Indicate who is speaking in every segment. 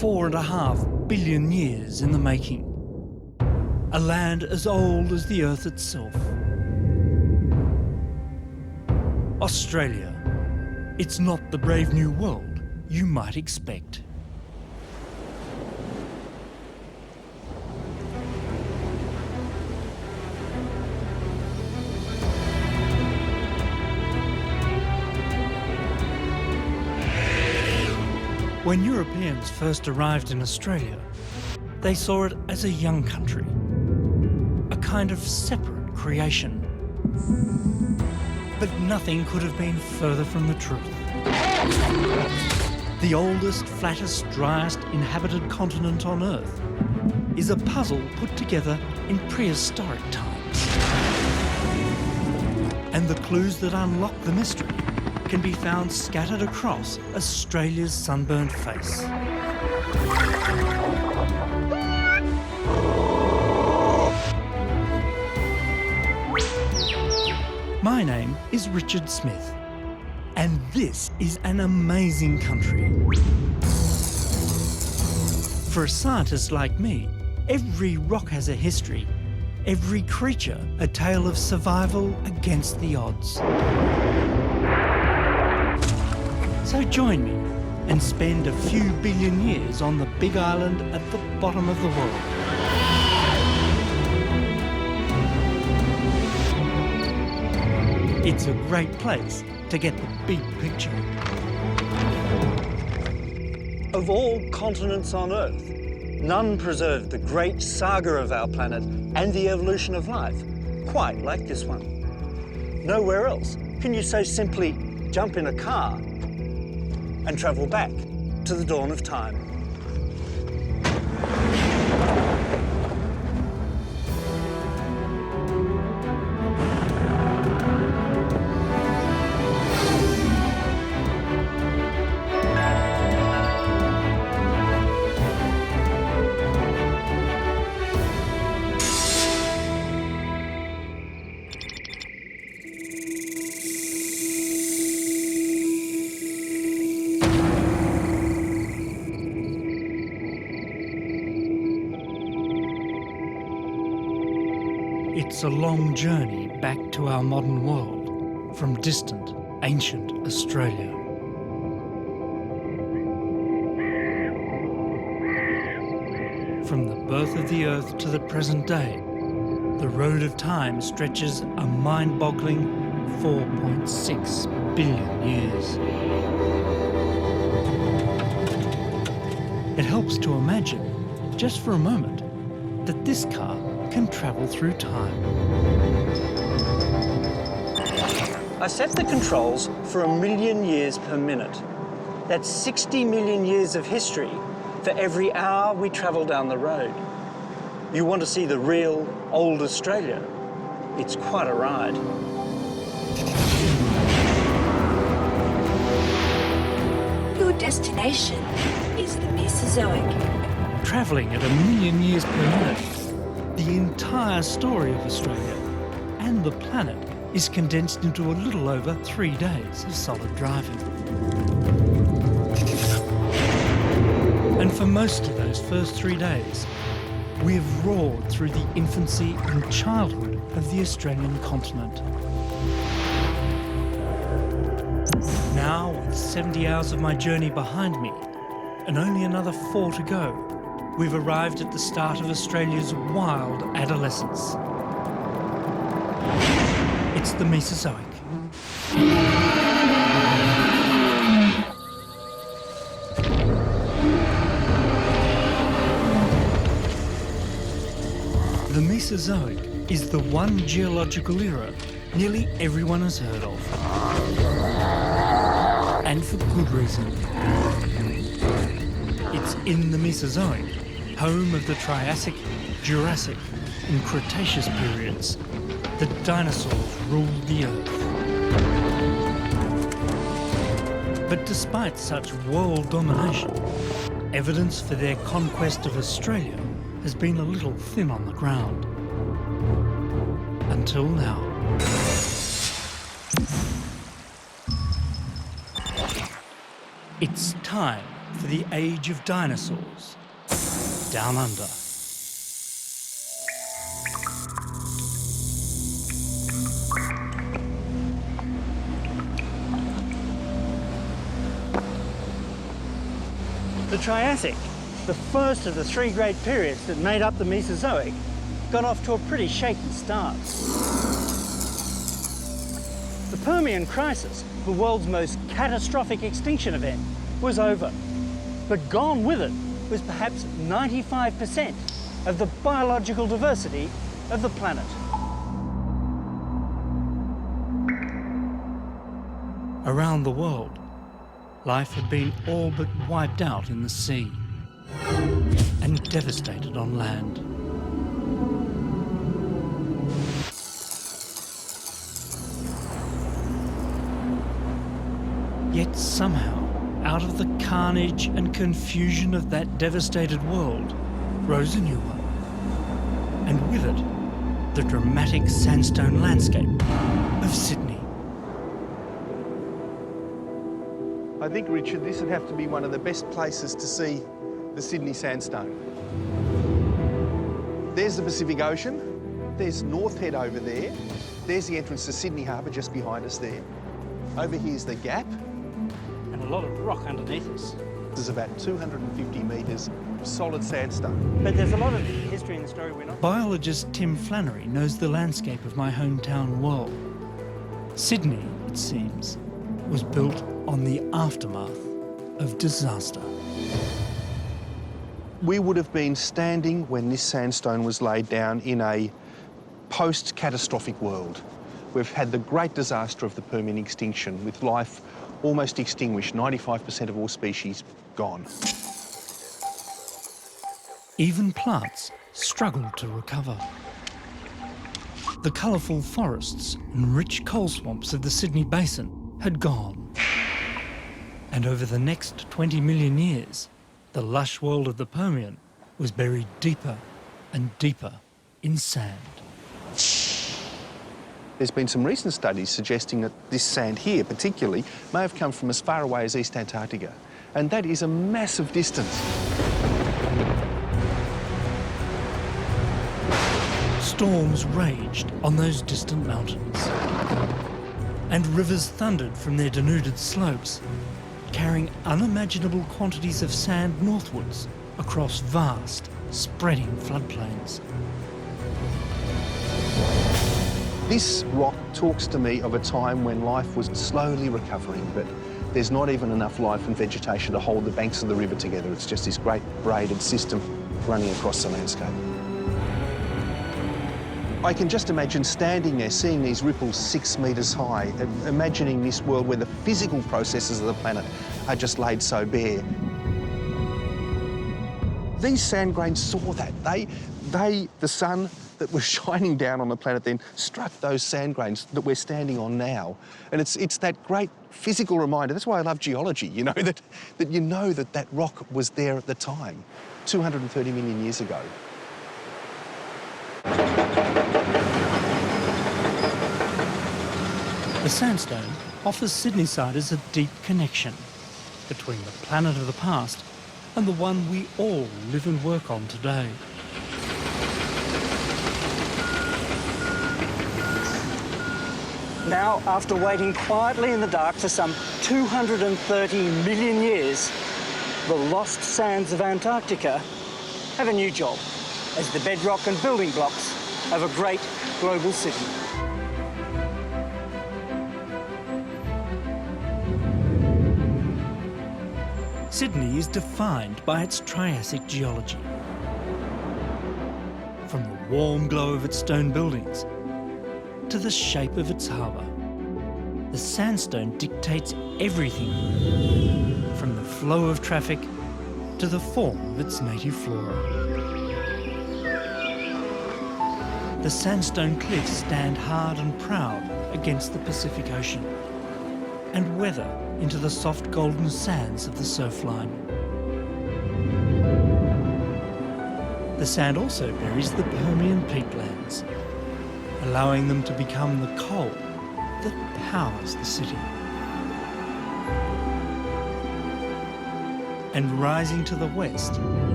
Speaker 1: 4.5 billion years in the making. A land as old as the Earth itself. Australia. It's not the brave new world you might expect. When Europeans first arrived in Australia, they saw it as a young country, a kind of separate creation. But nothing could have been further from the truth. The oldest, flattest, driest inhabited continent on Earth is a puzzle put together in prehistoric times. And the clues that unlock the mystery can be found scattered across Australia's sunburnt face. My name is Richard Smith, and this is an amazing country. For a scientist like me, every rock has a history, every creature a tale of survival against the odds. So join me and spend a few billion years on the big island at the bottom of the world. It's a great place to get the big picture. Of all continents on Earth, none preserved the great saga of our planet and the evolution of life quite like this one. Nowhere else can you so simply jump in a car and travel back to the dawn of time. It's a long journey back to our modern world from distant, ancient Australia. From the birth of the Earth to the present day, the road of time stretches a mind-boggling 4.6 billion years. It helps to imagine, just for a moment, that this car can travel through time. I set the controls for 1 million years per minute. That's 60 million years of history for every hour we travel down the road. You want to see the real old Australia? It's quite a ride.
Speaker 2: Your destination is the Mesozoic.
Speaker 1: Travelling at 1 million years per minute, the entire story of Australia and the planet is condensed into a little over 3 days of solid driving. And for most of those first 3 days, we've roared through the infancy and childhood of the Australian continent. Now, with 70 hours of my journey behind me, and only another 4 to go, we've arrived at the start of Australia's wild adolescence. It's the Mesozoic. The Mesozoic is the one geological era nearly everyone has heard of. And for good reason. It's in the Mesozoic, home of the Triassic, Jurassic and Cretaceous periods, that dinosaurs ruled the Earth. But despite such world domination, evidence for their conquest of Australia has been a little thin on the ground. Until now. It's time for the age of dinosaurs, down under. The Triassic, the first of the three great periods that made up the Mesozoic, got off to a pretty shaky start. The Permian crisis, the world's most catastrophic extinction event, was over. But gone with it was perhaps 95% of the biological diversity of the planet. Around the world, life had been all but wiped out in the sea and devastated on land. Yet somehow, out of the carnage and confusion of that devastated world, rose a new one. And with it, the dramatic sandstone landscape of Sydney.
Speaker 3: I think, Richard, this would have to be one of the best places to see the Sydney sandstone. There's the Pacific Ocean. There's North Head over there. There's the entrance to Sydney Harbour just behind us there. Over here's the Gap.
Speaker 1: And a lot of rock underneath us.
Speaker 3: There's about 250 metres of solid sandstone.
Speaker 1: But there's a lot of history in the story we're not... Biologist Tim Flannery knows the landscape of my hometown well. Sydney, it seems, was built on the aftermath of disaster.
Speaker 3: We would have been standing when this sandstone was laid down in a post-catastrophic world. We've had the great disaster of the Permian extinction, with life almost extinguished, 95% of all species gone.
Speaker 1: Even plants struggled to recover. The colourful forests and rich coal swamps of the Sydney Basin had gone. And over the next 20 million years, the lush world of the Permian was buried deeper and deeper in sand.
Speaker 3: There's been some recent studies suggesting that this sand here, particularly, may have come from as far away as East Antarctica. And that is a massive distance.
Speaker 1: Storms raged on those distant mountains, and rivers thundered from their denuded slopes, carrying unimaginable quantities of sand northwards across vast, spreading floodplains.
Speaker 3: This rock talks to me of a time when life was slowly recovering, but there's not even enough life and vegetation to hold the banks of the river together. It's just this great braided system running across the landscape. I can just imagine standing there, seeing these ripples 6 metres high, imagining this world where the physical processes of the planet are just laid so bare. These sand grains saw that. The sun that was shining down on the planet then struck those sand grains that we're standing on now. And it's that great physical reminder. That's why I love geology, you know, that you know that rock was there at the time, 230 million years ago.
Speaker 1: The sandstone offers Sydneysiders a deep connection between the planet of the past and the one we all live and work on today. Now, after waiting quietly in the dark for some 230 million years, the lost sands of Antarctica have a new job as the bedrock and building blocks of a great global city. Sydney is defined by its Triassic geology. From the warm glow of its stone buildings to the shape of its harbour, the sandstone dictates everything from the flow of traffic to the form of its native flora. The sandstone cliffs stand hard and proud against the Pacific Ocean and weather into the soft golden sands of the surf line. The sand also buries the Permian peatlands, allowing them to become the coal that powers the city.
Speaker 4: and rising to the west,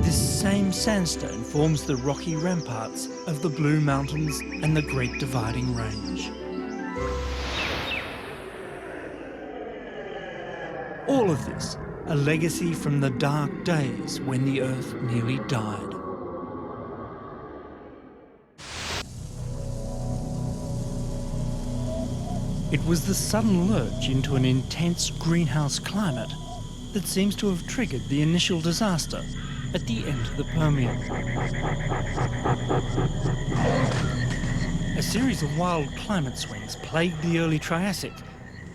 Speaker 4: this same sandstone forms the rocky ramparts of the Blue Mountains and the Great Dividing Range. All of this, a legacy from the dark days when the Earth nearly died. It was the sudden lurch into an intense greenhouse climate that seems to have triggered the initial disaster at the end of the Permian. A series of wild climate swings plagued the early Triassic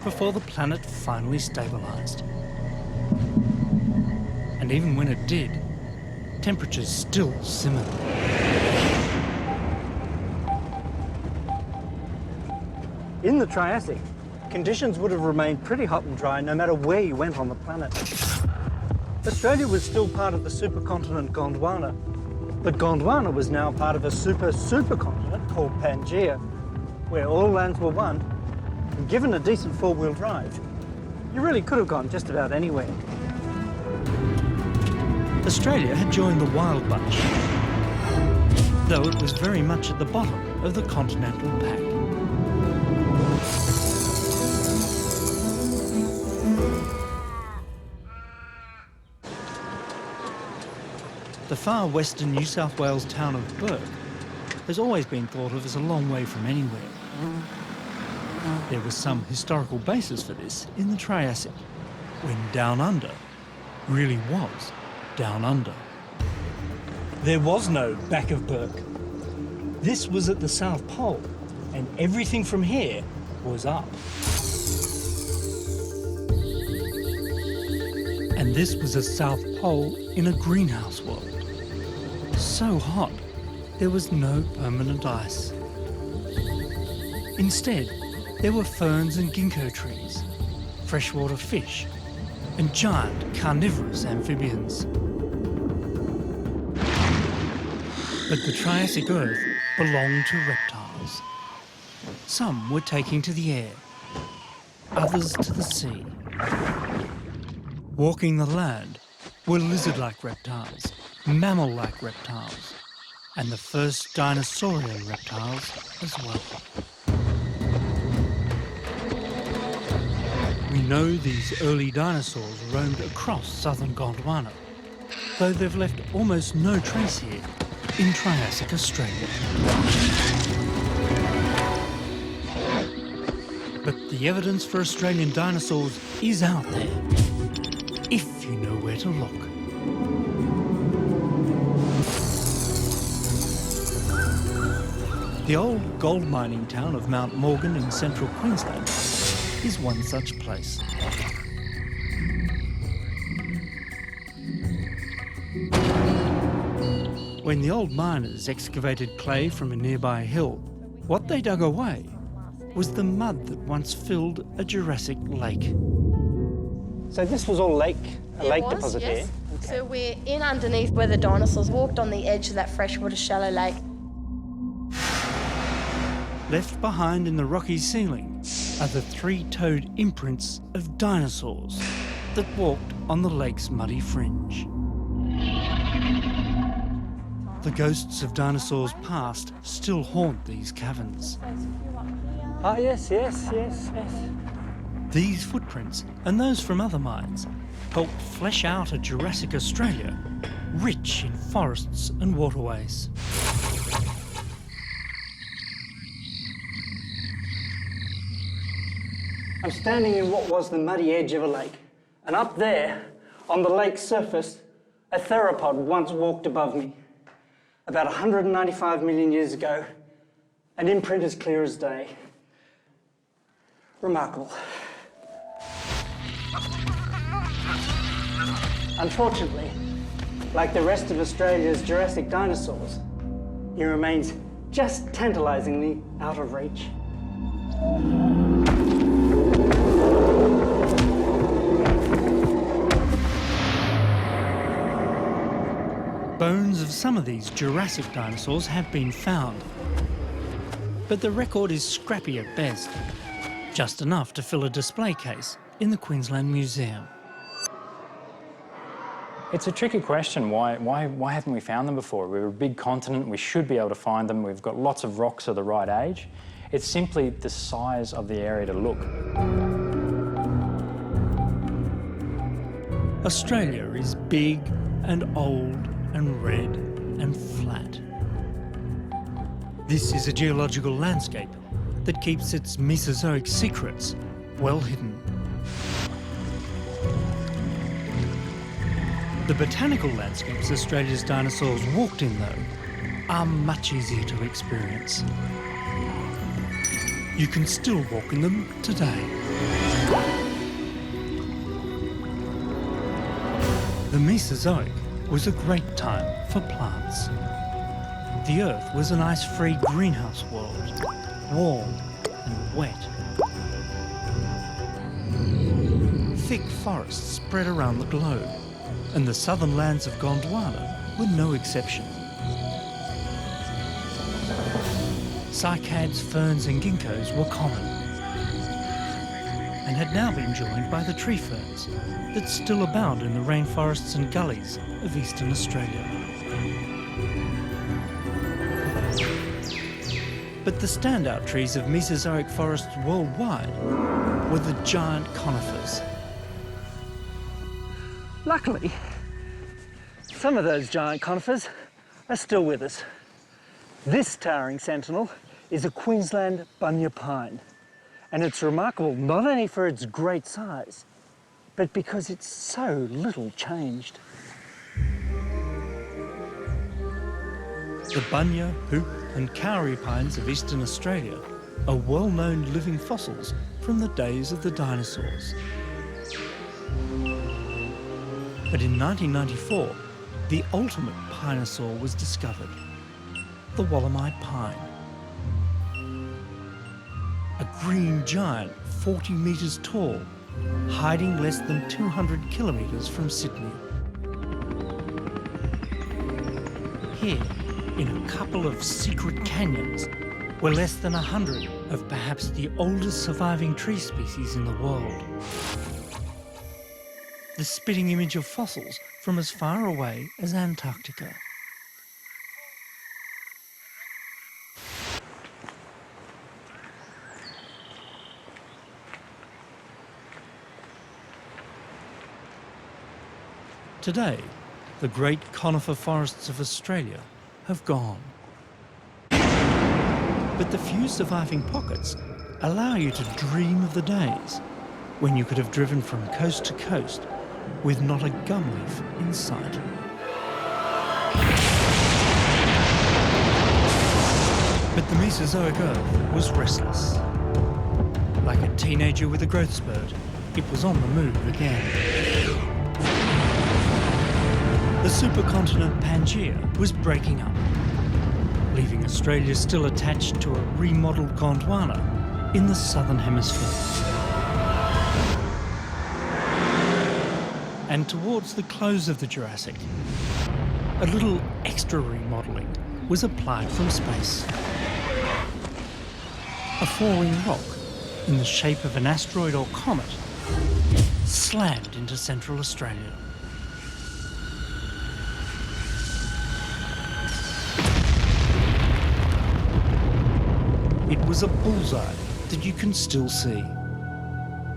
Speaker 4: before the planet finally stabilised. And even when it did, temperatures still simmered.
Speaker 1: In the Triassic, conditions would have remained pretty hot and dry no matter where you went on the planet. Australia was still part of the supercontinent Gondwana, but Gondwana was now part of a supercontinent called Pangaea, where all lands were one, and given a decent four-wheel drive, you really could have gone just about anywhere.
Speaker 4: Australia had joined the wild bunch, though it was very much at the bottom of the continental pack. The far western New South Wales town of Bourke has always been thought of as a long way from anywhere. There was some historical basis for this in the Triassic, when Down Under really was down under. There was no back of Bourke. This was at the South Pole, and everything from here was up. And this was a South Pole in a greenhouse world. So hot, there was no permanent ice. Instead, there were ferns and ginkgo trees, freshwater fish, and giant carnivorous amphibians. But the Triassic Earth belonged to reptiles. Some were taking to the air, others to the sea. Walking the land were lizard-like reptiles, mammal-like reptiles, and the first dinosaurian reptiles as well. We know these early dinosaurs roamed across southern Gondwana, though they've left almost no trace here in Triassic Australia. But the evidence for Australian dinosaurs is out there, if you know where to look. The old gold mining town of Mount Morgan in central Queensland is one such place. When the old miners excavated clay from a nearby hill, what they dug away was the mud that once filled a Jurassic lake.
Speaker 1: So this was all a lake deposit
Speaker 5: yes.
Speaker 1: here? Okay.
Speaker 5: So we're in underneath where the dinosaurs walked on the edge of that freshwater shallow lake.
Speaker 4: Left behind in the rocky ceiling are the three-toed imprints of dinosaurs that walked on the lake's muddy fringe. The ghosts of dinosaurs past still haunt these caverns.
Speaker 1: Ah, yes.
Speaker 4: These footprints, and those from other mines, helped flesh out a Jurassic Australia rich in forests and waterways.
Speaker 1: I'm standing in what was the muddy edge of a lake, and up there, on the lake's surface, a theropod once walked above me. About 195 million years ago, an imprint as clear as day. Remarkable. Unfortunately, like the rest of Australia's Jurassic dinosaurs, he remains just tantalisingly out of reach.
Speaker 4: Bones of some of these Jurassic dinosaurs have been found, but the record is scrappy at best, just enough to fill a display case in the Queensland Museum.
Speaker 6: It's a tricky question. Why haven't we found them before? We're a big continent, we should be able to find them. We've got lots of rocks of the right age. It's simply the size of the area to look.
Speaker 4: Australia is big and old and red and flat. This is a geological landscape that keeps its Mesozoic secrets well hidden. The botanical landscapes Australia's dinosaurs walked in, though, are much easier to experience. You can still walk in them today. The Mesozoic was a great time for plants. The Earth was an ice-free greenhouse world, warm and wet. Thick forests spread around the globe, and the southern lands of Gondwana were no exception. Cycads, ferns and ginkgos were common, and had now been joined by the tree ferns that still abound in the rainforests and gullies of eastern Australia. But the standout trees of Mesozoic forests worldwide were the giant conifers.
Speaker 1: Luckily, some of those giant conifers are still with us. This towering sentinel is a Queensland bunya pine, and it's remarkable not only for its great size, but because it's so little changed.
Speaker 4: The bunya, hoop and kauri pines of eastern Australia are well-known living fossils from the days of the dinosaurs. But in 1994, the ultimate pinosaur was discovered, the Wallamai pine. A green giant 40 metres tall, hiding less than 200 kilometres from Sydney. Here, in a couple of secret canyons, were less than 100 of perhaps the oldest surviving tree species in the world. The spitting image of fossils from as far away as Antarctica. Today, the great conifer forests of Australia have gone. But the few surviving pockets allow you to dream of the days when you could have driven from coast to coast with not a gum leaf in sight. But the Mesozoic Earth was restless. Like a teenager with a growth spurt, it was on the move again. The supercontinent Pangaea was breaking up, leaving Australia still attached to a remodelled Gondwana in the southern hemisphere. And towards the close of the Jurassic, a little extra remodelling was applied from space. A falling rock in the shape of an asteroid or comet slammed into Central Australia. It was a bullseye that you can still see,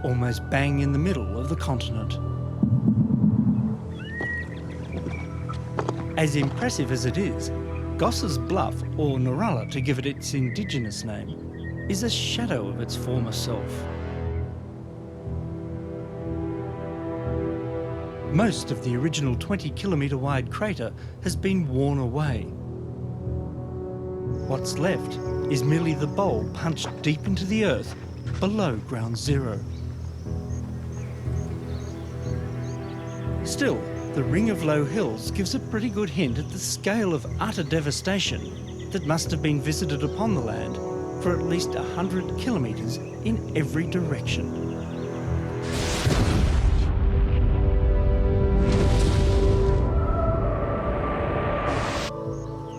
Speaker 4: almost bang in the middle of the continent. As impressive as it is, Goss's Bluff, or Naralla to give it its indigenous name, is a shadow of its former self. Most of the original 20-kilometre wide crater has been worn away. What's left is merely the bowl punched deep into the earth below ground zero. Still, the ring of low hills gives a pretty good hint at the scale of utter devastation that must have been visited upon the land for at least 100 kilometres in every direction.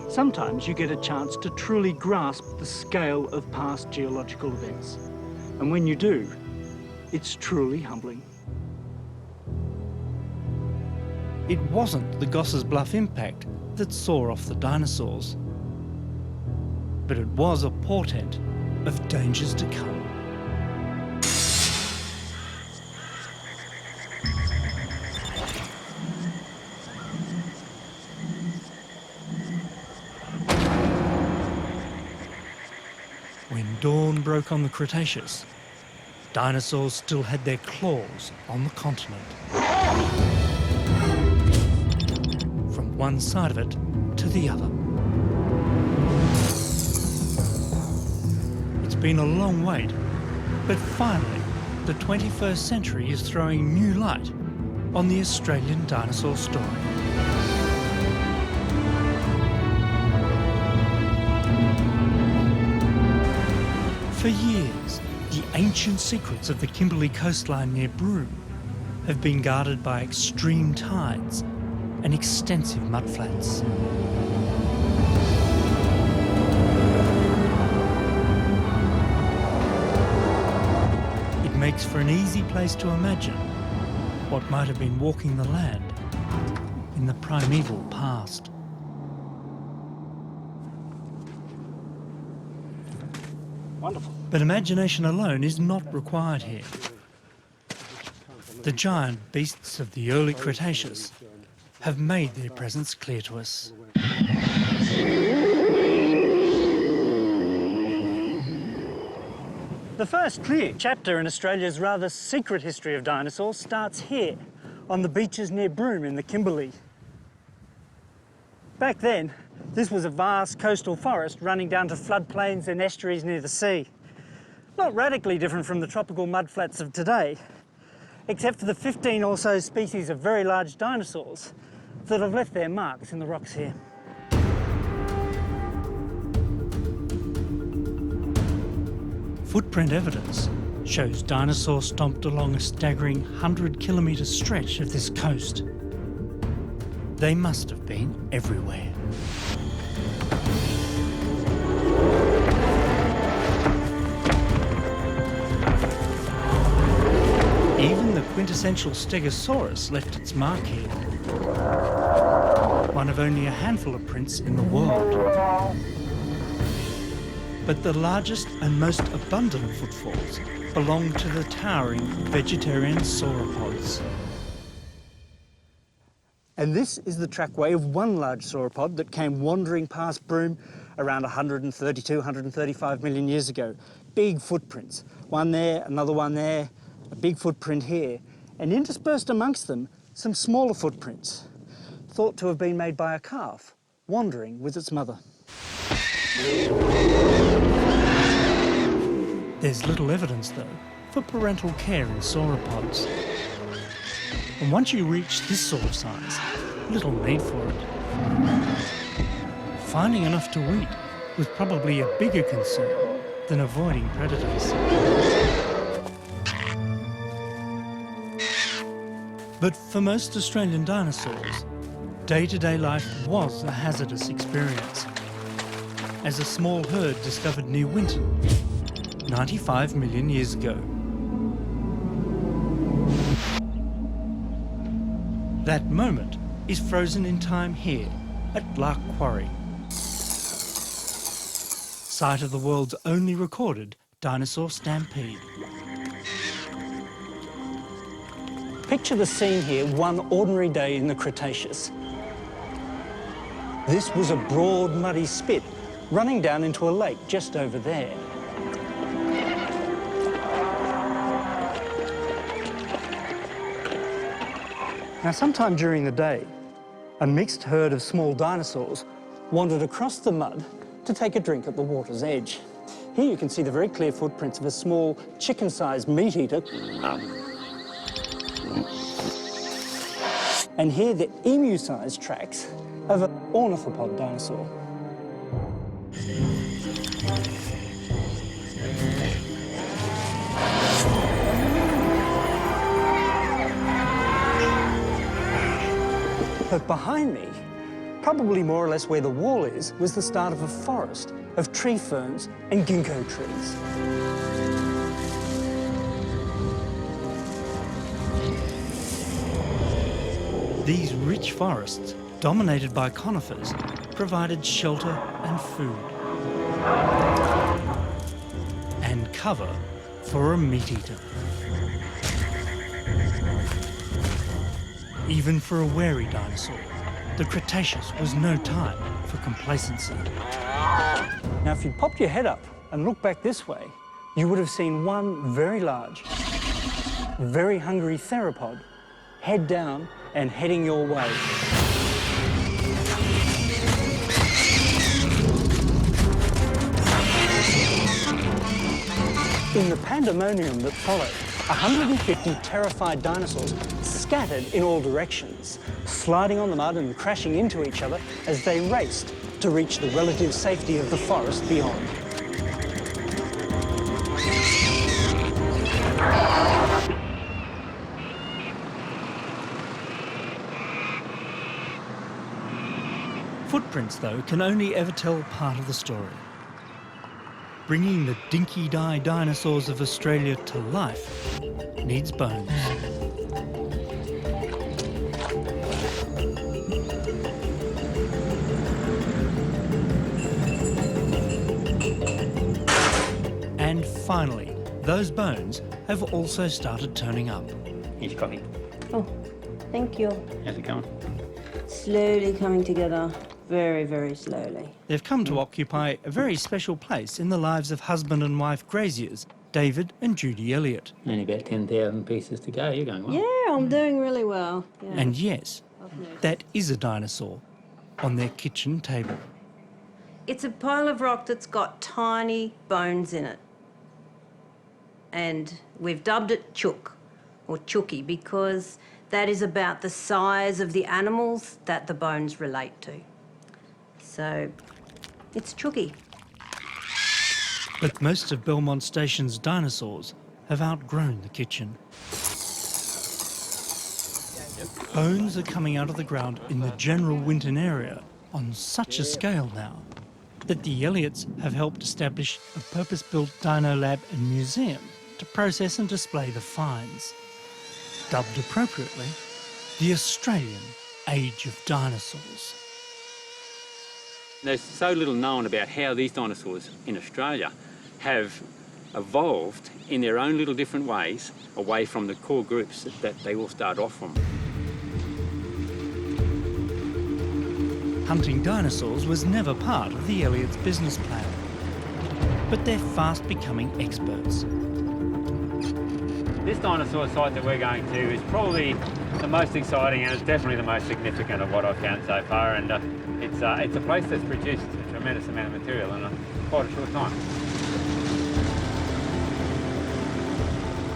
Speaker 1: Sometimes you get a chance to truly grasp the scale of past geological events. And when you do, it's truly humbling.
Speaker 4: it wasn't the Goss's Bluff impact that saw off the dinosaurs, but it was a portent of dangers to come. When dawn broke on the Cretaceous, dinosaurs still had their claws on the continent. From one side of it to the other. It's been a long wait, but finally, the 21st century is throwing new light on the Australian dinosaur story. For years, the ancient secrets of the Kimberley coastline near Broome have been guarded by extreme tides and extensive mudflats. It makes for an easy place to imagine what might have been walking the land in the primeval past.
Speaker 1: Wonderful.
Speaker 4: But imagination alone is not required here. The giant beasts of the early Cretaceous have made their presence clear to us.
Speaker 1: The first clear chapter in Australia's rather secret history of dinosaurs starts here, on the beaches near Broome in the Kimberley. Back then, this was a vast coastal forest running down to floodplains and estuaries near the sea. Not radically different from the tropical mudflats of today, except for the 15 or so species of very large dinosaurs that have left their marks in the rocks here.
Speaker 4: Footprint evidence shows dinosaurs stomped along a staggering 100-kilometre stretch of this coast. They must have been everywhere. Even the quintessential Stegosaurus left its mark here. One of only a handful of prints in the world. But the largest and most abundant footfalls belong to the towering vegetarian sauropods.
Speaker 1: And this is the trackway of one large sauropod that came wandering past Broome around 132, 135 million years ago. Big footprints. One there, another one there, a big footprint here, and interspersed amongst them, some smaller footprints, thought to have been made by a calf, wandering with its mother.
Speaker 4: There's little evidence, though, for parental care in sauropods. And once you reach this sort of size, little need for it. Finding enough to eat was probably a bigger concern than avoiding predators. But for most Australian dinosaurs, day-to-day life was a hazardous experience, as a small herd discovered near Winton 95 million years ago. That moment is frozen in time here at Lark Quarry, site of the world's only recorded dinosaur stampede.
Speaker 1: Picture the scene here one ordinary day in the Cretaceous. This was a broad, muddy spit running down into a lake just over there. Now, sometime during the day, a mixed herd of small dinosaurs wandered across the mud to take a drink at the water's edge. Here you can see the very clear footprints of a small chicken-sized meat-eater. And here the emu-sized tracks of an ornithopod dinosaur. But behind me, probably more or less where the wall is, was the start of a forest of tree ferns and ginkgo trees.
Speaker 4: These rich forests, dominated by conifers, provided shelter and food. And cover for a meat eater. Even for a wary dinosaur, the Cretaceous was no time for complacency.
Speaker 1: Now, if you popped your head up and looked back this way, you would have seen one very large, very hungry theropod head down and heading your way. In the pandemonium that followed, 150 terrified dinosaurs scattered in all directions, sliding on the mud and crashing into each other as they raced to reach the relative safety of the forest beyond.
Speaker 4: Footprints, though, can only ever tell part of the story. Bringing the dinky-die dinosaurs of Australia to life needs bones. And finally, those bones have also started turning up.
Speaker 7: Here's your coffee.
Speaker 8: Oh, thank you.
Speaker 7: How's it going?
Speaker 8: Slowly coming together, very, very slowly.
Speaker 4: They've come to occupy a very special place in the lives of husband and wife graziers, David and Judy Elliott.
Speaker 7: Only about 10,000 pieces to go. You're going well.
Speaker 8: Yeah, I'm doing really well. Yeah.
Speaker 4: And yes, that is a dinosaur on their kitchen table.
Speaker 8: It's a pile of rock that's got tiny bones in it. And we've dubbed it Chook, or Chooky, because that is about the size of the animals that the bones relate to. So, it's Chooky.
Speaker 4: But most of Belmont Station's dinosaurs have outgrown the kitchen. Bones are coming out of the ground in the general Winton area on such a scale now that the Elliots have helped establish a purpose-built dino lab and museum to process and display the finds. Dubbed appropriately, the Australian Age of Dinosaurs.
Speaker 7: There's so little known about how these dinosaurs in Australia have evolved in their own little different ways away from the core groups that they all start off from.
Speaker 4: Hunting dinosaurs was never part of the Elliots' business plan, but they're fast becoming experts.
Speaker 9: This dinosaur site that we're going to is probably the most exciting and it's definitely the most significant of what I've found so far, and it's a place that's produced a tremendous amount of material in quite a short time.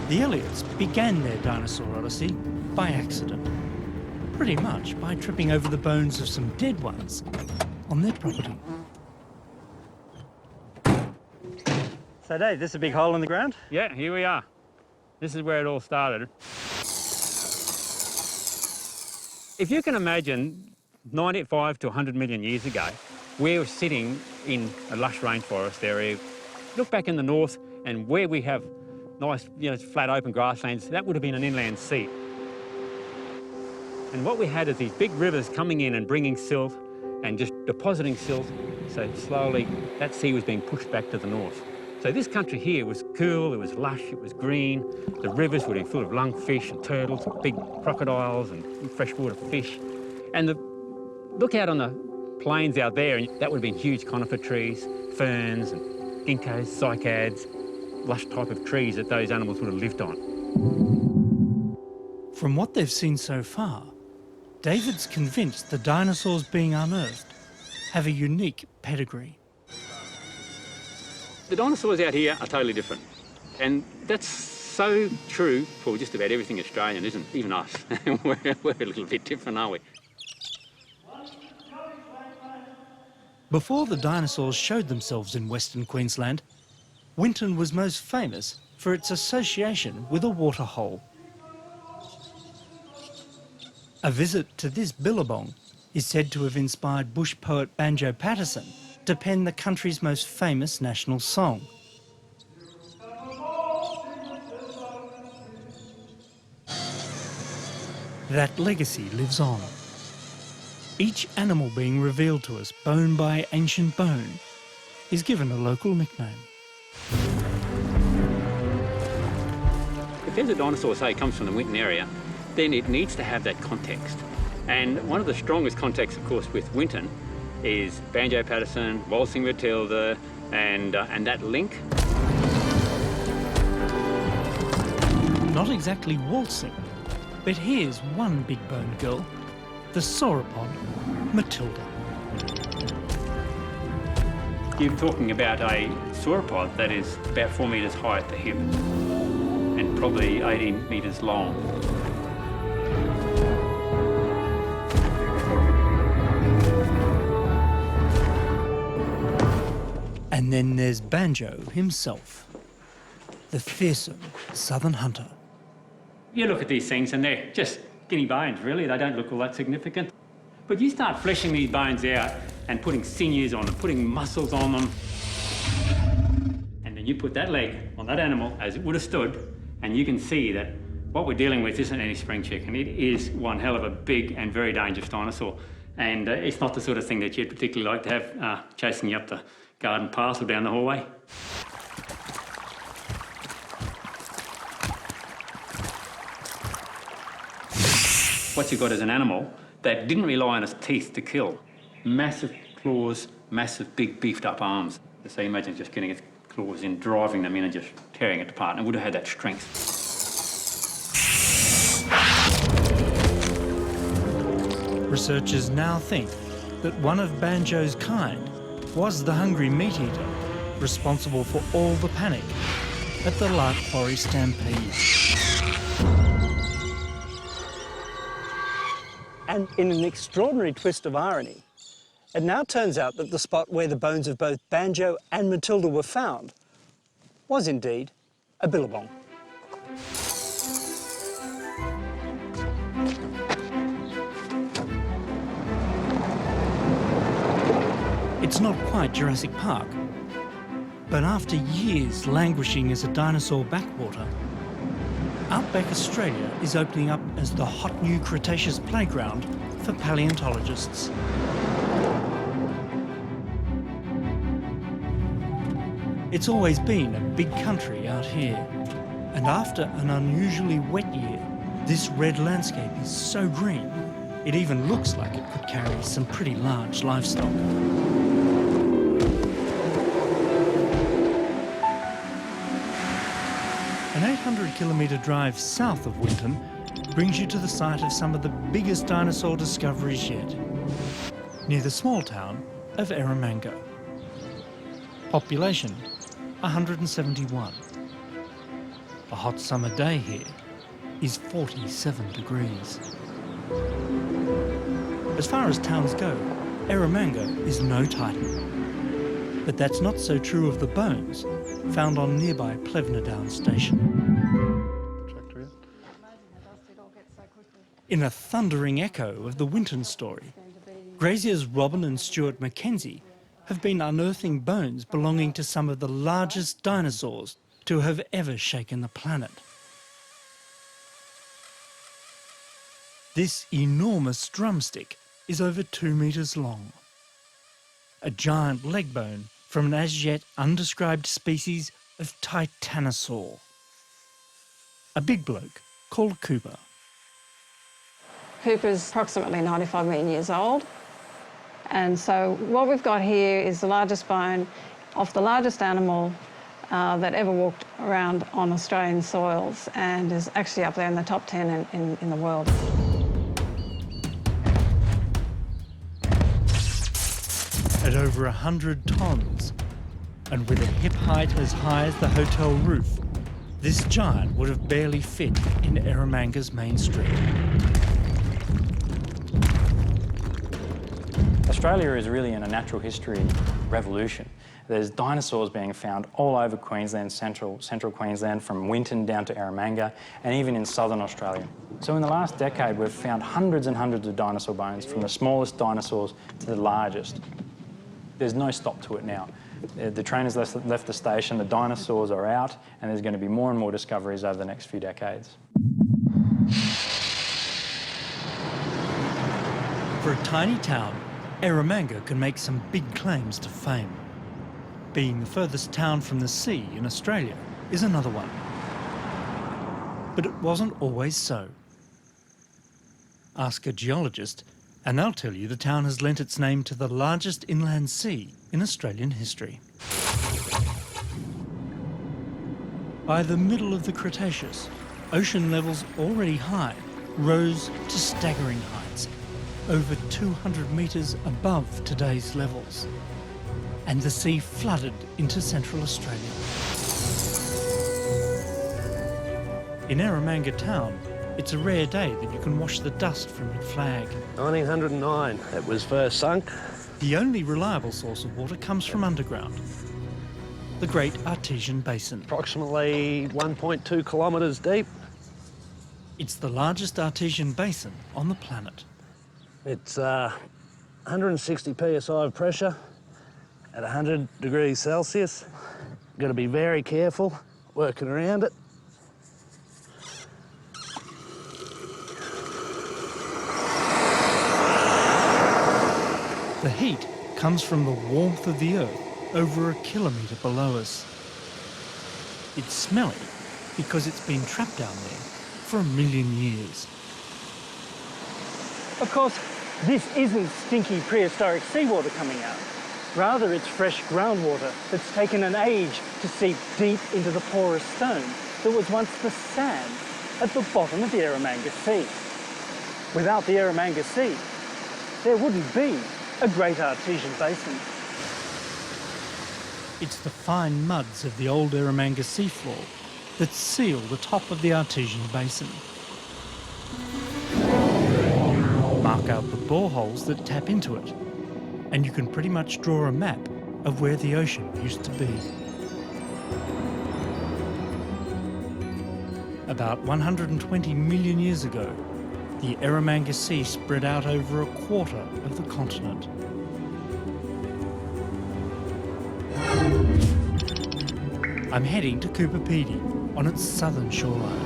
Speaker 4: The Elliots began their dinosaur odyssey by accident, pretty much by tripping over the bones of some dead ones on their property.
Speaker 1: So Dave, this is a big hole in the ground?
Speaker 9: Yeah, here we are. This is where it all started. If you can imagine 95 to 100 million years ago, we were sitting in a lush rainforest area. Look back in the north and where we have nice, flat open grasslands, that would have been an inland sea. And what we had is these big rivers coming in and bringing silt and just depositing silt. So slowly that sea was being pushed back to the north. So this country here was cool, it was lush, it was green. The rivers would be full of lungfish and turtles, big crocodiles and freshwater fish. And look out on the plains out there, and that would have been huge conifer trees, ferns and ginkgos, cycads, lush type of trees that those animals would have lived on.
Speaker 4: From what they've seen so far, David's convinced the dinosaurs being unearthed have a unique pedigree.
Speaker 7: The dinosaurs out here are totally different. And that's so true for just about everything Australian, isn't it? Even us. we're a little bit different, aren't we?
Speaker 4: Before the dinosaurs showed themselves in Western Queensland, Winton was most famous for its association with a waterhole. A visit to this billabong is said to have inspired bush poet Banjo Patterson to pen the country's most famous national song. That legacy lives on. Each animal being revealed to us, bone by ancient bone, is given a local nickname.
Speaker 7: If there's a dinosaur, say, comes from the Winton area, then it needs to have that context. And one of the strongest contexts, of course, with Winton is Banjo-Paterson, Waltzing-Matilda, and that link.
Speaker 4: Not exactly waltzing, but here's one big-boned girl, the sauropod Matilda.
Speaker 7: You're talking about a sauropod that is about 4 metres high at the hip and probably 18 metres long.
Speaker 4: And then there's Banjo himself, the fearsome southern hunter.
Speaker 7: You look at these things and they're just skinny bones, really. They don't look all that significant. But you start fleshing these bones out and putting sinews on them, putting muscles on them. And then you put that leg on that animal as it would have stood, and you can see that what we're dealing with isn't any spring chicken. It is one hell of a big and very dangerous dinosaur. And it's not the sort of thing that you'd particularly like to have chasing you up the garden path or down the hallway. What you've got is an animal that didn't rely on its teeth to kill. Massive claws, massive big beefed up arms. So you imagine just getting its claws in, driving them in and just tearing it apart, and it would have had that strength.
Speaker 4: Researchers now think that one of Banjo's kind was the hungry meat eater responsible for all the panic at the Lark Quarry Stampede.
Speaker 1: And in an extraordinary twist of irony, it now turns out that the spot where the bones of both Banjo and Matilda were found was indeed a billabong.
Speaker 4: It's not quite Jurassic Park, but after years languishing as a dinosaur backwater, outback Australia is opening up as the hot new Cretaceous playground for paleontologists. It's always been a big country out here, and after an unusually wet year, this red landscape is so green, it even looks like it could carry some pretty large livestock. An 800-kilometre drive south of Winton brings you to the site of some of the biggest dinosaur discoveries yet, near the small town of Eromanga. Population, 171. A hot summer day here is 47 degrees. As far as towns go, Eromanga is no Titan. But that's not so true of the bones found on nearby Plevna Down Station. In a thundering echo of the Winton story, graziers Robin and Stuart Mackenzie have been unearthing bones belonging to some of the largest dinosaurs to have ever shaken the planet. This enormous drumstick is over 2 metres long. A giant leg bone from an as-yet undescribed species of titanosaur. A big bloke called Cooper.
Speaker 10: Cooper's approximately 95 million years old. And so what we've got here is the largest bone of the largest animal that ever walked around on Australian soils, and is actually up there in the top 10 in the world.
Speaker 4: At over 100 tonnes, and with a hip height as high as the hotel roof, this giant would have barely fit in Eromanga's main street.
Speaker 6: Australia is really in a natural history revolution. There's dinosaurs being found all over Queensland, central Queensland, from Winton down to Eromanga, and even in southern Australia. So in the last decade, we've found hundreds and hundreds of dinosaur bones, from the smallest dinosaurs to the largest. There's no stop to it now. The train has left the station, the dinosaurs are out, and there's going to be more and more discoveries over the next few decades.
Speaker 4: For a tiny town, Eromanga can make some big claims to fame. Being the furthest town from the sea in Australia is another one. But it wasn't always so. Ask a geologist and they'll tell you the town has lent its name to the largest inland sea in Australian history. By the middle of the Cretaceous, ocean levels already high rose to staggering heights, over 200 metres above today's levels. And the sea flooded into Central Australia. In Eromanga town, it's a rare day that you can wash the dust from your flag.
Speaker 11: 1909, it was first sunk.
Speaker 4: The only reliable source of water comes from underground, the Great Artesian Basin.
Speaker 11: Approximately 1.2 kilometres deep.
Speaker 4: It's the largest artesian basin on the planet.
Speaker 11: It's 160 psi of pressure at 100 degrees Celsius. Got to be very careful working around it.
Speaker 4: The heat comes from the warmth of the Earth over a kilometre below us. It's smelly because it's been trapped down there for 1 million years.
Speaker 1: Of course, this isn't stinky prehistoric seawater coming out. Rather, it's fresh groundwater that's taken an age to seep deep into the porous stone that was once the sand at the bottom of the Eromanga Sea. Without the Eromanga Sea, there wouldn't be a Great Artesian Basin.
Speaker 4: It's the fine muds of the old Eromanga seafloor that seal the top of the Artesian Basin. Mark out the boreholes that tap into it, and you can pretty much draw a map of where the ocean used to be. About 120 million years ago, the Eromanga Sea spread out over a quarter of the continent. I'm heading to Cooper Pedy on its southern shoreline.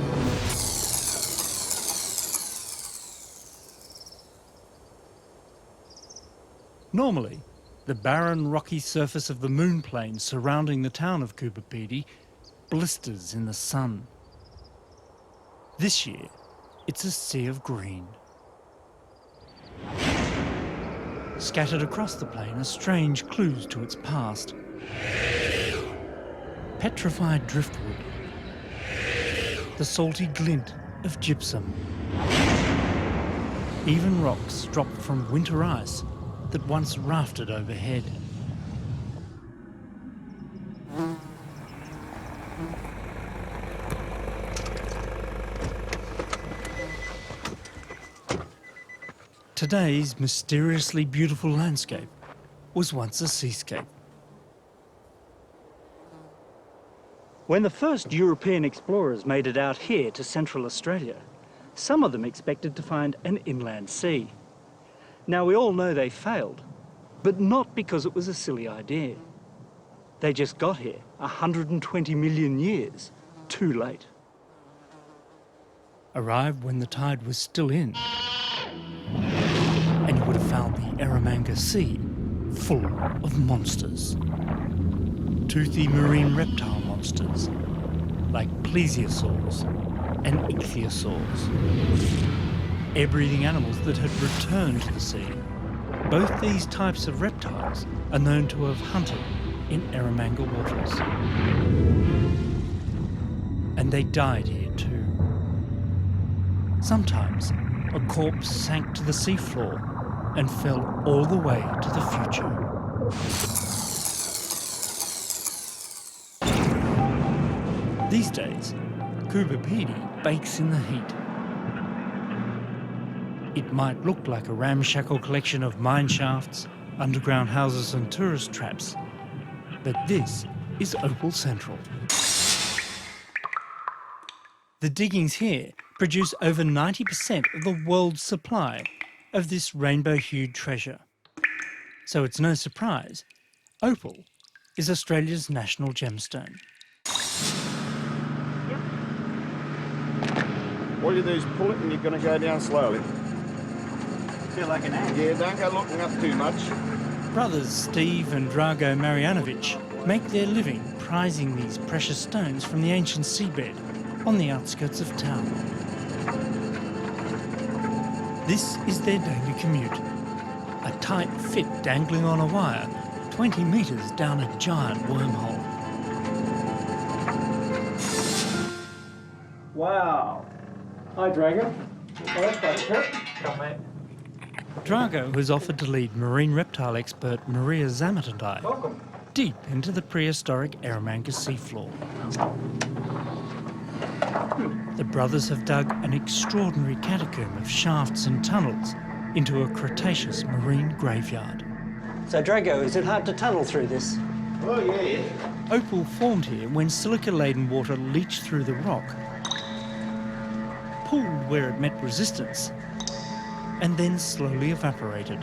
Speaker 4: Normally, the barren rocky surface of the moon plain surrounding the town of Cooper Pedy blisters in the sun. This year, it's a sea of green. Scattered across the plain are strange clues to its past. Petrified driftwood, the salty glint of gypsum, even rocks dropped from winter ice that once rafted overhead. Today's mysteriously beautiful landscape was once a seascape.
Speaker 1: When the first European explorers made it out here to Central Australia, some of them expected to find an inland sea. Now, we all know they failed, but not because it was a silly idea. They just got here 120 million years too late.
Speaker 4: Arrived when the tide was still in, and you would have found the Eromanga Sea full of monsters. Toothy marine reptile monsters like plesiosaurs and ichthyosaurs. Air-breathing animals that had returned to the sea. Both these types of reptiles are known to have hunted in Eromanga waters. And they died here too. Sometimes a corpse sank to the seafloor and fell all the way to the future. These days, Cooper Pedy bakes in the heat. It might look like a ramshackle collection of mine shafts, underground houses and tourist traps, but this is Opal Central. The diggings here produce over 90% of the world's supply of this rainbow-hued treasure. So it's no surprise, opal is Australia's national gemstone.
Speaker 12: All you do is pull it and you're going to go down slowly.
Speaker 1: feel like an ant.
Speaker 12: Yeah, don't go looking up too much.
Speaker 4: Brothers Steve and Drago Marjanovic make their living prizing these precious stones from the ancient seabed on the outskirts of town. This is their daily commute. A tight fit dangling on a wire 20 metres down a giant wormhole.
Speaker 1: Wow. Hi, Drago. Well, that's quite a trip. Come, mate.
Speaker 4: Drago has offered to lead marine reptile expert Maria Zammit and I
Speaker 1: Welcome.
Speaker 4: deep into the prehistoric Eromanga seafloor. The brothers have dug an extraordinary catacomb of shafts and tunnels into a Cretaceous marine graveyard.
Speaker 1: So, Drago, is it hard to tunnel through this?
Speaker 12: Oh, yeah.
Speaker 4: Opal formed here when silica-laden water leached through the rock, pooled where it met resistance, and then slowly evaporated.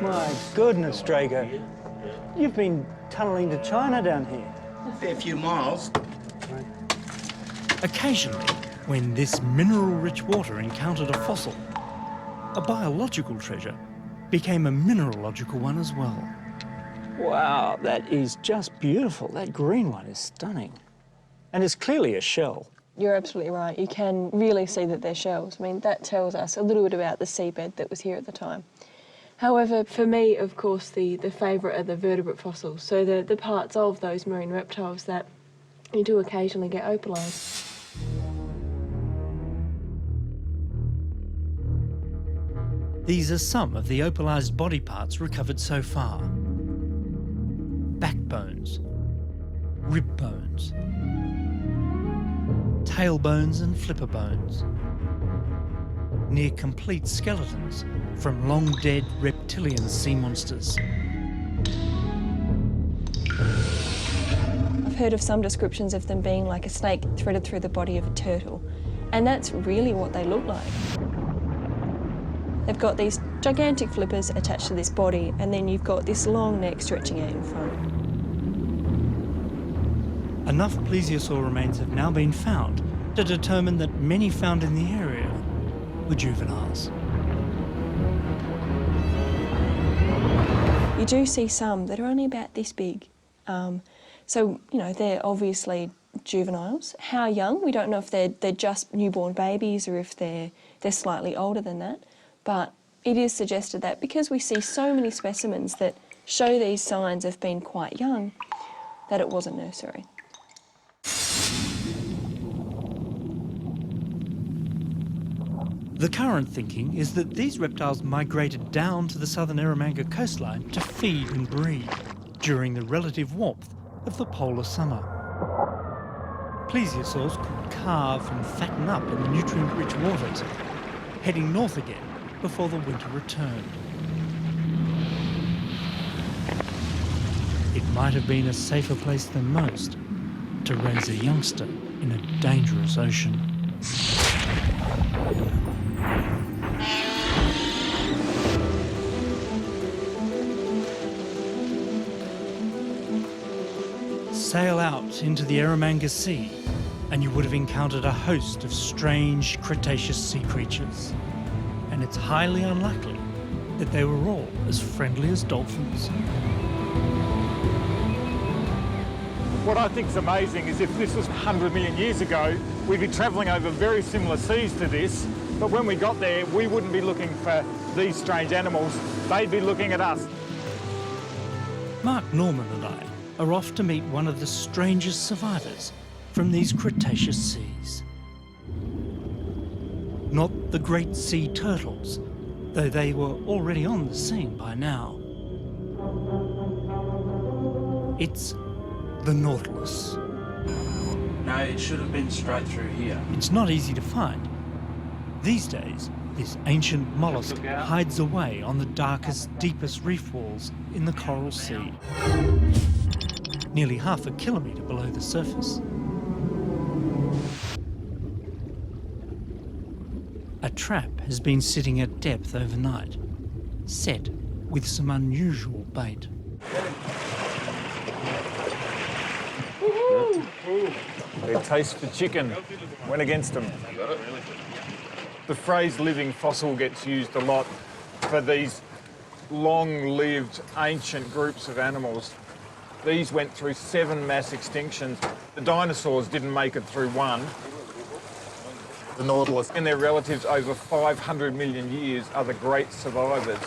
Speaker 1: My goodness, Drago. You've been tunnelling to China down here.
Speaker 12: A fair few miles.
Speaker 4: Occasionally, when this mineral-rich water encountered a fossil, a biological treasure became a mineralogical one as well.
Speaker 1: Wow, that is just beautiful. That green one is stunning. And it's clearly a shell.
Speaker 13: You're absolutely right. You can really see that they're shells. I mean, that tells us a little bit about the seabed that was here at the time. However, for me, of course, the favourite are the vertebrate fossils, so the parts of those marine reptiles that you do occasionally get opalised.
Speaker 4: These are some of the opalised body parts recovered so far. Backbones, rib bones, tailbones and flipper bones, near complete skeletons from long-dead reptilian sea monsters.
Speaker 13: I've heard of some descriptions of them being like a snake threaded through the body of a turtle, and that's really what they look like. They've got these gigantic flippers attached to this body, and then you've got this long neck stretching out in front.
Speaker 4: Enough plesiosaur remains have now been found to determine that many found in the area were juveniles.
Speaker 13: You do see some that are only about this big. So, you know, they're obviously juveniles. How young? We don't know if they're just newborn babies or if they're slightly older than that. But it is suggested that because we see so many specimens that show these signs of being quite young, that it wasn't nursery.
Speaker 4: The current thinking is that these reptiles migrated down to the southern Eromanga coastline to feed and breed during the relative warmth of the polar summer. Plesiosaurs could carve and fatten up in the nutrient-rich waters, heading north again before the winter returned. It might have been a safer place than most to raise a youngster in a dangerous ocean. Sail out into the Eromanga Sea and you would have encountered a host of strange Cretaceous sea creatures. And it's highly unlikely that they were all as friendly as dolphins.
Speaker 14: What I think is amazing is if this was 100 million years ago, we'd be travelling over very similar seas to this, but when we got there, we wouldn't be looking for these strange animals, they'd be looking at us.
Speaker 4: Mark Norman and I are off to meet one of the strangest survivors from these Cretaceous seas. Not the great sea turtles, though they were already on the scene by now. It's the Nautilus.
Speaker 15: No, it should have been straight through here.
Speaker 4: It's not easy to find. These days, this ancient mollusk hides away on the darkest, deepest reef walls in the Coral Sea, nearly half a kilometre below the surface. A trap has been sitting at depth overnight, set with some unusual bait.
Speaker 14: Their taste for chicken went against them. The phrase living fossil gets used a lot for these long-lived ancient groups of animals. These went through 7 mass extinctions. The dinosaurs didn't make it through one. The Nautilus and their relatives over 500 million years are the great survivors.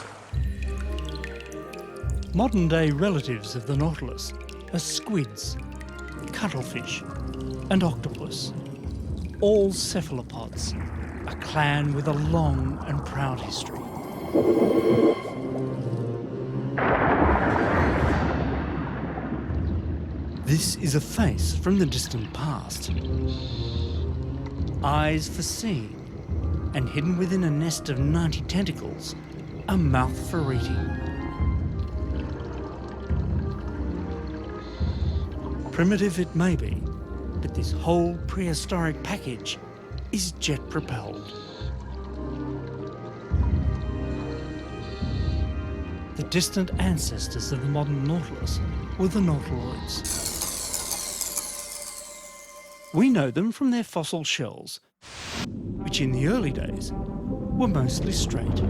Speaker 4: Modern-day relatives of the Nautilus are squids, cuttlefish and octopus, all cephalopods, a clan with a long and proud history. This is a face from the distant past. Eyes for seeing, and hidden within a nest of 90 tentacles, a mouth for eating. Primitive it may be, but this whole prehistoric package is jet-propelled. The distant ancestors of the modern Nautilus were the nautiloids. We know them from their fossil shells, which in the early days were mostly straight.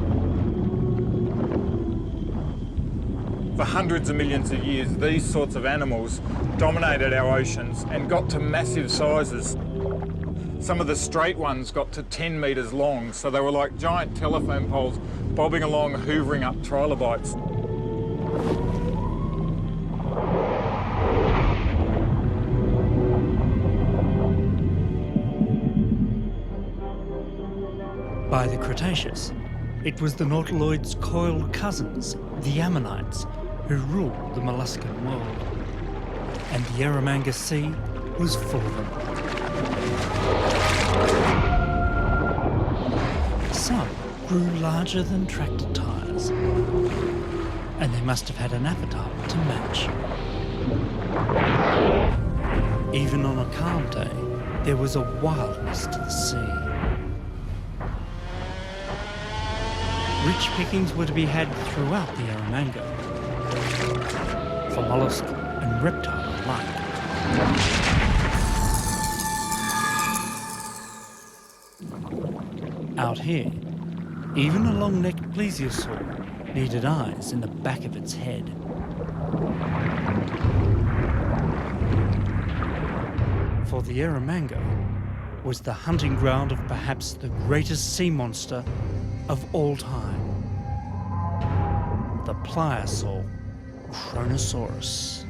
Speaker 14: For hundreds of millions of years, these sorts of animals dominated our oceans and got to massive sizes. Some of the straight ones got to 10 metres long, so they were like giant telephone poles bobbing along, hoovering up trilobites.
Speaker 4: By the Cretaceous, it was the nautiloids' coiled cousins, the ammonites, who ruled the molluscan world. And the Eromanga Sea was full of them. Some grew larger than tractor tyres, and they must have had an appetite to match. Even on a calm day, there was a wildness to the sea. Rich pickings were to be had throughout the Eromanga, for mollusk and reptile alike. Out here, even a long-necked plesiosaur needed eyes in the back of its head. For the Eromanga was the hunting ground of perhaps the greatest sea monster of all time, the pliosaur Kronosaurus.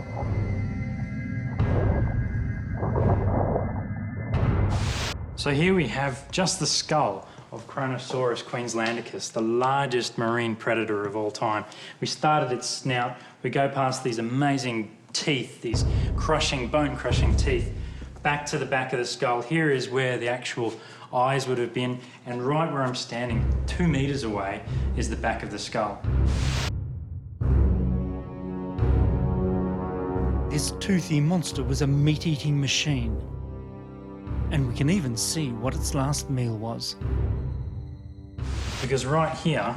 Speaker 6: So here we have just the skull of Kronosaurus queenslandicus, the largest marine predator of all time. We start at its snout, we go past these amazing teeth, these bone-crushing teeth, back to the back of the skull. Here is where the actual eyes would have been, and right where I'm standing, 2 metres away, is the back of the skull.
Speaker 4: This toothy monster was a meat-eating machine, and we can even see what its last meal was.
Speaker 6: Because right here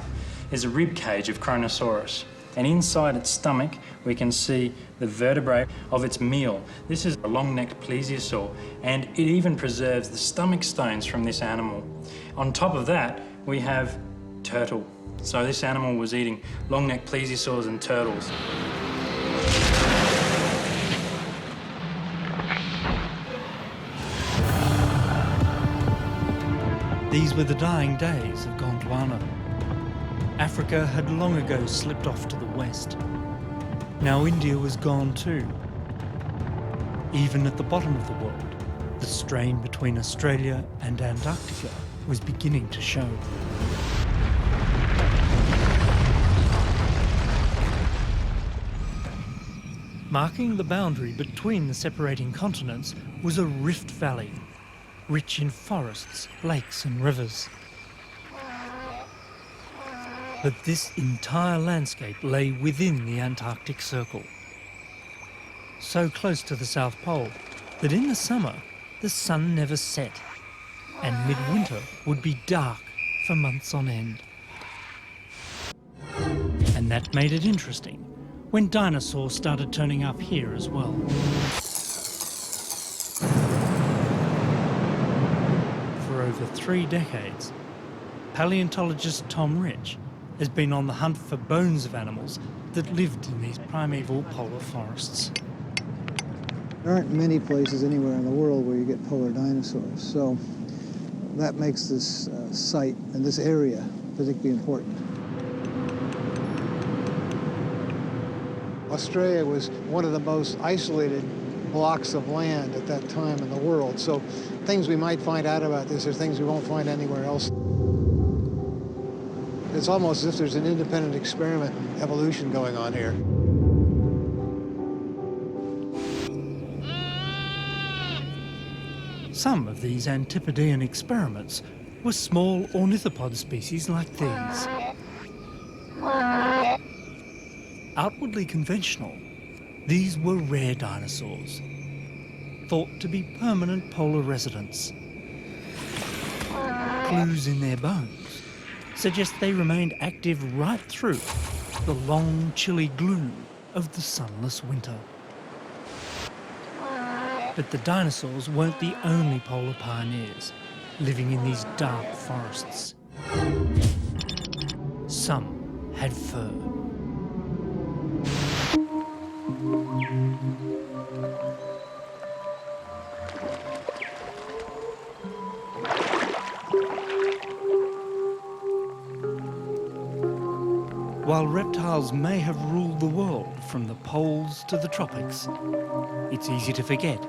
Speaker 6: is a rib cage of Kronosaurus, and inside its stomach we can see the vertebrae of its meal. This is a long-necked plesiosaur, and it even preserves the stomach stones from this animal. On top of that, we have turtle. So this animal was eating long-necked plesiosaurs and turtles.
Speaker 4: These were the dying days of Gondwana. Africa had long ago slipped off to the west. Now India was gone too. Even at the bottom of the world, the strain between Australia and Antarctica was beginning to show. Marking the boundary between the separating continents was a rift valley, rich in forests, lakes and rivers. But this entire landscape lay within the Antarctic Circle, so close to the South Pole that in the summer the sun never set, and midwinter would be dark for months on end. And that made it interesting when dinosaurs started turning up here as well. For over 3 decades, Paleontologist Tom Rich has been on the hunt for bones of animals that lived in these primeval polar forests.
Speaker 16: There aren't many places anywhere in the world where you get polar dinosaurs, so that makes this site and this area particularly important. Australia was one of the most isolated blocks of land at that time in the world, so things we might find out about this are things we won't find anywhere else. It's almost as if there's an independent experiment in evolution going on here.
Speaker 4: Some of these Antipodean experiments were small ornithopod species like these. Outwardly conventional, these were rare dinosaurs, thought to be permanent polar residents. Clues in their bones suggest they remained active right through the long, chilly gloom of the sunless winter. But the dinosaurs weren't the only polar pioneers living in these dark forests. Some had fur. While reptiles may have ruled the world from the poles to the tropics, it's easy to forget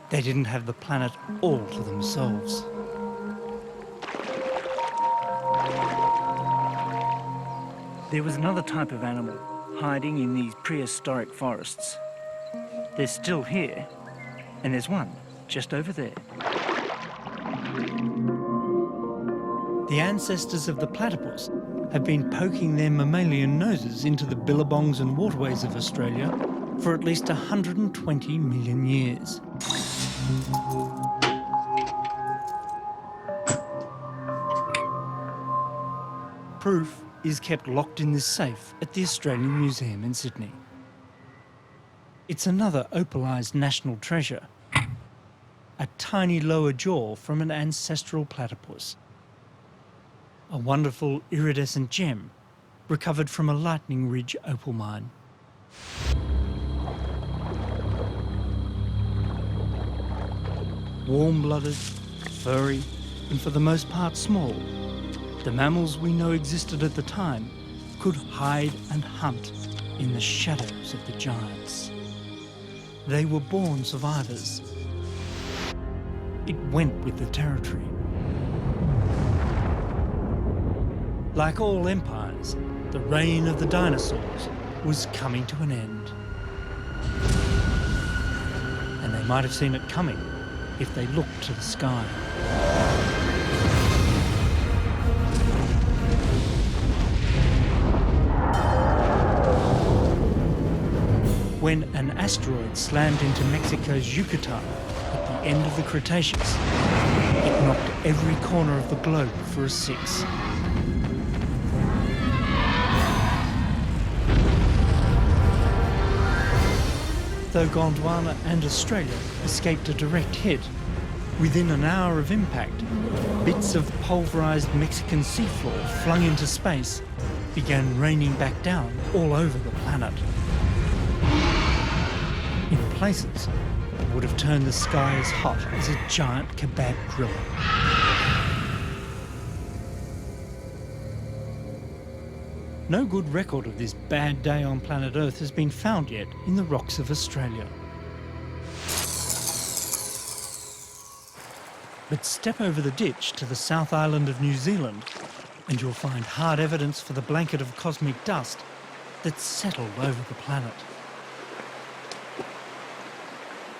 Speaker 4: they didn't have the planet all to themselves. There was another type of animal hiding in these prehistoric forests. They're still here, and there's one just over there. The ancestors of the platypus have been poking their mammalian noses into the billabongs and waterways of Australia for at least 120 million years. Proof is kept locked in this safe at the Australian Museum in Sydney. It's another opalised national treasure, a tiny lower jaw from an ancestral platypus. A wonderful iridescent gem recovered from a Lightning Ridge opal mine. Warm-blooded, furry, and for the most part small, the mammals we know existed at the time could hide and hunt in the shadows of the giants. They were born survivors. It went with the territory. Like all empires, the reign of the dinosaurs was coming to an end. And they might have seen it coming if they looked to the sky. When an asteroid slammed into Mexico's Yucatan at the end of the Cretaceous, it knocked every corner of the globe for a six. Though Gondwana and Australia escaped a direct hit, within an hour of impact, bits of pulverised Mexican seafloor flung into space began raining back down all over the planet. In places, it would have turned the sky as hot as a giant kebab grill. No good record of this bad day on planet Earth has been found yet in the rocks of Australia. But step over the ditch to the South Island of New Zealand and you'll find hard evidence for the blanket of cosmic dust that's settled over the planet.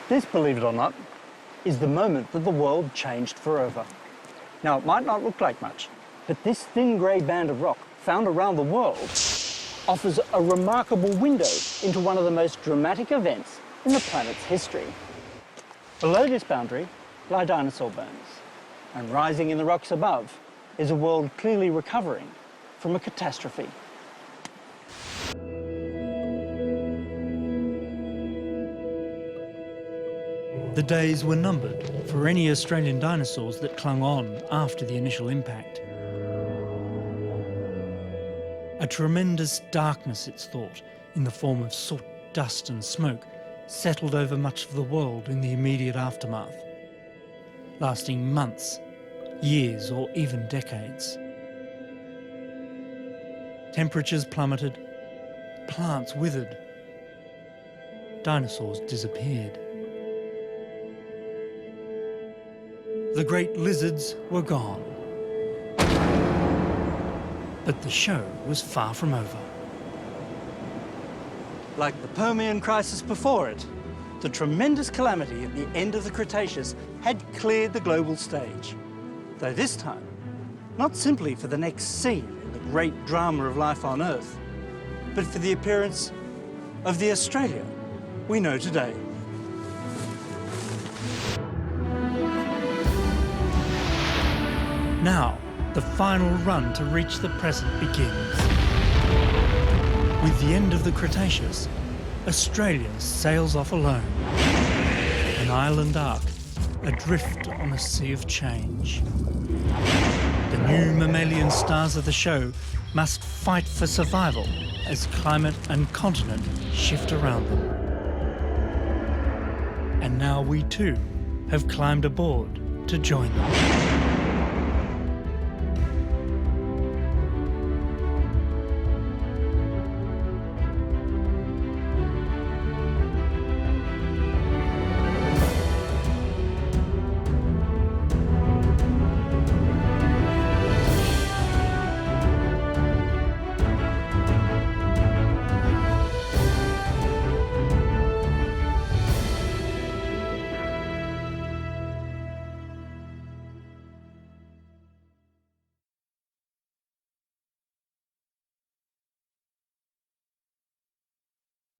Speaker 1: This, believe it or not, is the moment that the world changed forever. Now, it might not look like much, but this thin grey band of rock found around the world offers a remarkable window into one of the most dramatic events in the planet's history. Below this boundary lie dinosaur bones, and rising in the rocks above is a world clearly recovering from a catastrophe.
Speaker 4: The days were numbered for any Australian dinosaurs that clung on after the initial impact. A tremendous darkness, it's thought, in the form of soot, dust and smoke, settled over much of the world in the immediate aftermath, lasting months, years or even decades. Temperatures plummeted, plants withered, dinosaurs disappeared. The great lizards were gone. But the show was far from over.
Speaker 1: Like the Permian crisis before it, the tremendous calamity at the end of the Cretaceous had cleared the global stage. Though this time, not simply for the next scene in the great drama of life on Earth, but for the appearance of the Australia we know today.
Speaker 4: Now, the final run to reach the present begins. With the end of the Cretaceous, Australia sails off alone. An island ark, adrift on a sea of change. The new mammalian stars of the show must fight for survival as climate and continent shift around them. And now we too have climbed aboard to join them.